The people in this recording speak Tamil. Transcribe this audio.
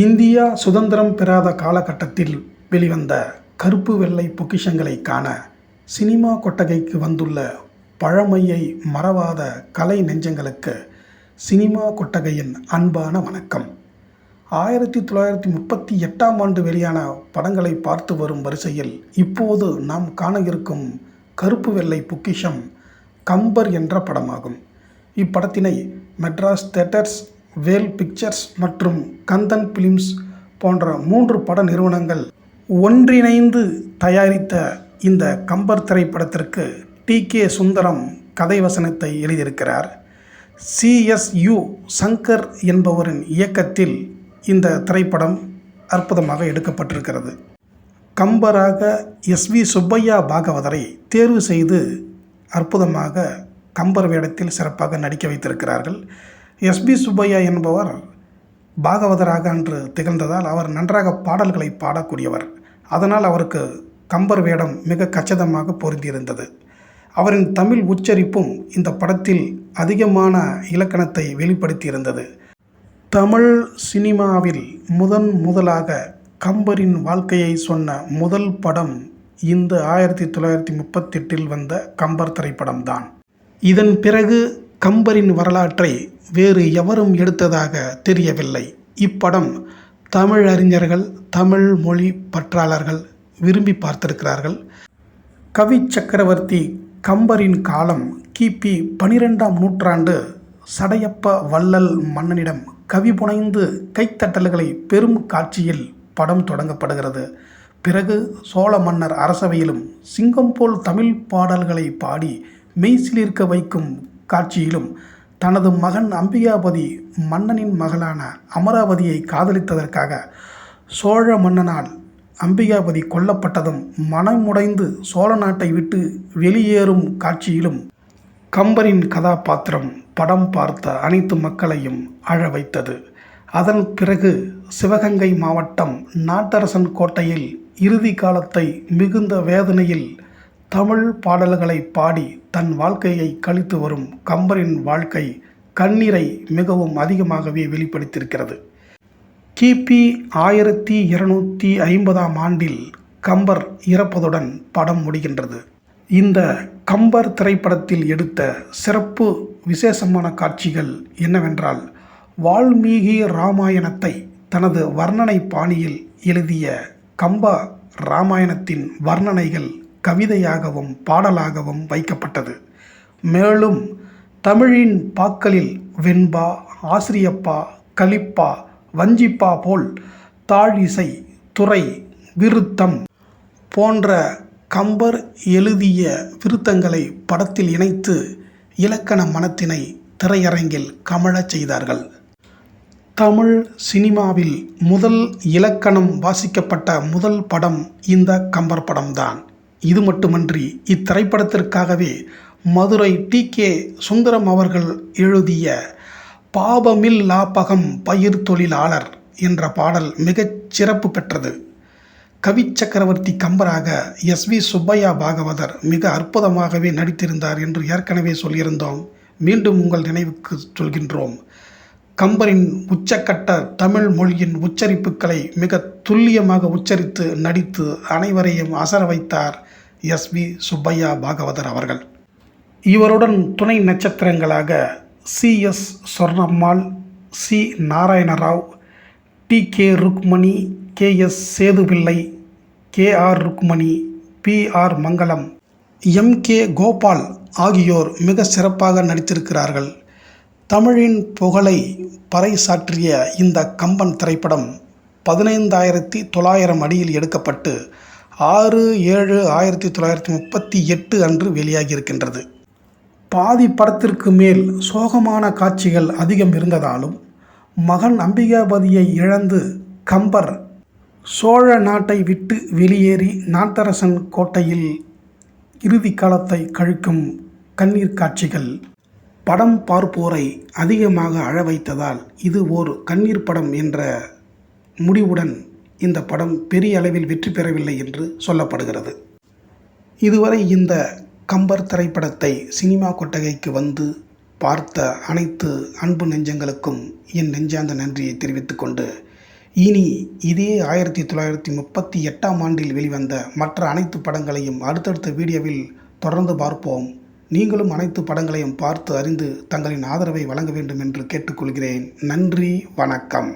இந்தியா சுதந்திரம் பெறாத காலகட்டத்தில் வெளிவந்த கருப்பு வெள்ளை பொக்கிஷங்களை காண சினிமா கொட்டகைக்கு வந்துள்ள பழமையை மறவாத கலை நெஞ்சங்களுக்கு சினிமா கொட்டகையின் அன்பான வணக்கம். 1938ஆம் ஆண்டு வெளியான படங்களை பார்த்து வரும் வரிசையில் இப்போது நாம் காண இருக்கும் கருப்பு வெள்ளை பொக்கிஷம் கம்பர் என்ற படமாகும். இப்படத்தினை மெட்ராஸ் தியேட்டர்ஸ், வேல் பிக்சர்ஸ் மற்றும் கந்தன் பிலிம்ஸ் போன்ற 3 பட நிறுவனங்கள் ஒன்றிணைந்து தயாரித்த இந்த கம்பர் திரைப்படத்திற்கு டி.கே. சுந்தரம் கதை வசனத்தை எழுதியிருக்கிறார். CSU சங்கர் என்பவரின் இயக்கத்தில் இந்த திரைப்படம் அற்புதமாக எடுக்கப்பட்டிருக்கிறது. கம்பராக SV சுப்பையா பாகவதரை தேர்வு செய்து அற்புதமாக கம்பர் வேடத்தில் சிறப்பாக நடிக்க வைத்திருக்கிறார்கள். SV சுப்பையா என்பவர் பாகவதராக அன்று திகழ்ந்ததால் அவர் நன்றாக பாடல்களை பாடக்கூடியவர். அதனால் அவருக்கு கம்பர் வேடம் மிக கச்சிதமாக பொருந்தியிருந்தது. அவரின் தமிழ் உச்சரிப்பும் இந்த படத்தில் அதிகமான இலக்கணத்தை வெளிப்படுத்தியிருந்தது. தமிழ் சினிமாவில் முதலாக கம்பரின் வாழ்க்கையை சொன்ன முதல் படம் இந்த 1938இல் வந்த கம்பர் திரைப்படம்தான். இதன் பிறகு கம்பரின் வரலாற்றை வேறு எவரும் எடுத்ததாக தெரியவில்லை. இப்படம் தமிழ் அறிஞர்கள், தமிழ் மொழி பற்றாளர்கள் விரும்பி பார்த்திருக்கிறார்கள். கவி சக்கரவர்த்தி கம்பரின் காலம் கிபி 12ஆம் நூற்றாண்டு. சடையப்ப வள்ளல் மன்னனிடம் கவி புனைந்து கைத்தட்டல்களை பெரும் காட்சியில் படம் தொடங்கப்படுகிறது. பிறகு சோழ மன்னர் அரசவையிலும் சிங்கம் போல் தமிழ் பாடல்களை பாடி மெய்சிலிர்க்க வைக்கும் காட்சியிலும் தனது மகன் அம்பிகாபதி மன்னனின் மகளான அமராவதியை காதலித்ததற்காக சோழ மன்னனால் அம்பிகாபதி கொல்லப்பட்டதும் மனமுடைந்து சோழ நாட்டை விட்டு வெளியேறும் காட்சியிலும் கம்பரின் கதாபாத்திரம் படம் பார்த்த அனைத்து மக்களையும் அழ வைத்தது. அதன் பிறகு சிவகங்கை மாவட்டம் நாட்டரசன் கோட்டையில் இறுதி காலத்தை மிகுந்த வேதனையில் தமிழ் பாடல்களை பாடி தன் வாழ்க்கையை கழித்து வரும் கம்பரின் வாழ்க்கை கண்ணீரை மிகவும் அதிகமாகவே வெளிப்படுத்தியிருக்கிறது. கிபி 1250ஆம் ஆண்டில் கம்பர் இறப்பதுடன் படம் முடிகின்றது. இந்த கம்பர் திரைப்படத்தில் எடுத்த சிறப்பு விசேஷமான காட்சிகள் என்னவென்றால், வால்மீகி ராமாயணத்தை தனது வர்ணனை பாணியில் எழுதிய கம்ப ராமாயணத்தின் வர்ணனைகள் கவிதையாகவும் பாடலாகவும் வைக்கப்பட்டது. மேலும் தமிழின் பாக்களில் வெண்பா, ஆசிரியப்பா, கலிப்பா, வஞ்சிப்பா போல் தாழ் இசை, துறை, விருத்தம் போன்ற கம்பர் எழுதிய விருத்தங்களை படத்தில் இணைத்து இலக்கண மனத்தினை திரையரங்கில் கமழச் செய்தார்கள். தமிழ் சினிமாவில் முதல் இலக்கணம் வாசிக்கப்பட்ட முதல் படம் இந்த கம்பர் படம்தான். இது மட்டுமன்றி இத்திரைப்படத்திற்காகவே மதுரை டி.கே. சுந்தரம் அவர்கள் எழுதிய பாபமில் லாபகம் பயிர் தொழிலாளர் என்ற பாடல் மிகச் சிறப்பு பெற்றது. கவி சக்கரவர்த்தி கம்பராக SV சுப்பையா பாகவதர் மிக அற்புதமாகவே நடித்திருந்தார் என்று ஏற்கனவே சொல்லியிருந்தோம். மீண்டும் உங்கள் நினைவுக்கு சொல்கின்றோம். கம்பரின் உச்சக்கட்ட தமிழ் மொழியின் உச்சரிப்புகளை மிக துல்லியமாக உச்சரித்து நடித்து அனைவரையும் அசர வைத்தார் SV சுப்பையா பாகவதர் அவர்கள். இவருடன் துணை நட்சத்திரங்களாக CS Sornammal, C Narayanrao, T.K. Rukmani, KS Sethupillai, KR Rukmani, PR மங்களம், MK கோபால் ஆகியோர் மிக சிறப்பாக நடித்திருக்கிறார்கள். தமிழின் புகழை பறைசாற்றிய இந்த கம்பன் திரைப்படம் 15,900 அடியில் எடுக்கப்பட்டு 6/7/1938 அன்று வெளியாகியிருக்கின்றது. பாதி படத்திற்கு மேல் சோகமான காட்சிகள் அதிகம் இருந்ததாலும் மகன் அம்பிகாபதியை இழந்து கம்பர் சோழ நாட்டை விட்டு வெளியேறி நாட்டரசன் கோட்டையில் இறுதி காலத்தை கழிக்கும் கண்ணீர் காட்சிகள் படம் பார்ப்போரை அதிகமாக அழ வைத்ததால் இது ஓர் கண்ணீர் படம் என்ற முடிவுடன் இந்த படம் பெரிய அளவில் வெற்றி பெறவில்லை என்று சொல்லப்படுகிறது. இதுவரை இந்த கம்பர் திரைப்படத்தை சினிமா கொட்டகைக்கு வந்து பார்த்த அனைத்து அன்பு நெஞ்சங்களுக்கும் என் நெஞ்சார்ந்த நன்றியை தெரிவித்துக்கொண்டு இனி இதே 1938ஆம் ஆண்டில் வெளிவந்த மற்ற அனைத்து படங்களையும் அடுத்தடுத்த வீடியோவில் தொடர்ந்து பார்ப்போம். நீங்களும் அனைத்து படங்களையும் பார்த்து அறிந்து தங்களின் ஆதரவை வழங்க வேண்டும் என்று கேட்டுக்கொள்கிறேன். நன்றி, வணக்கம்.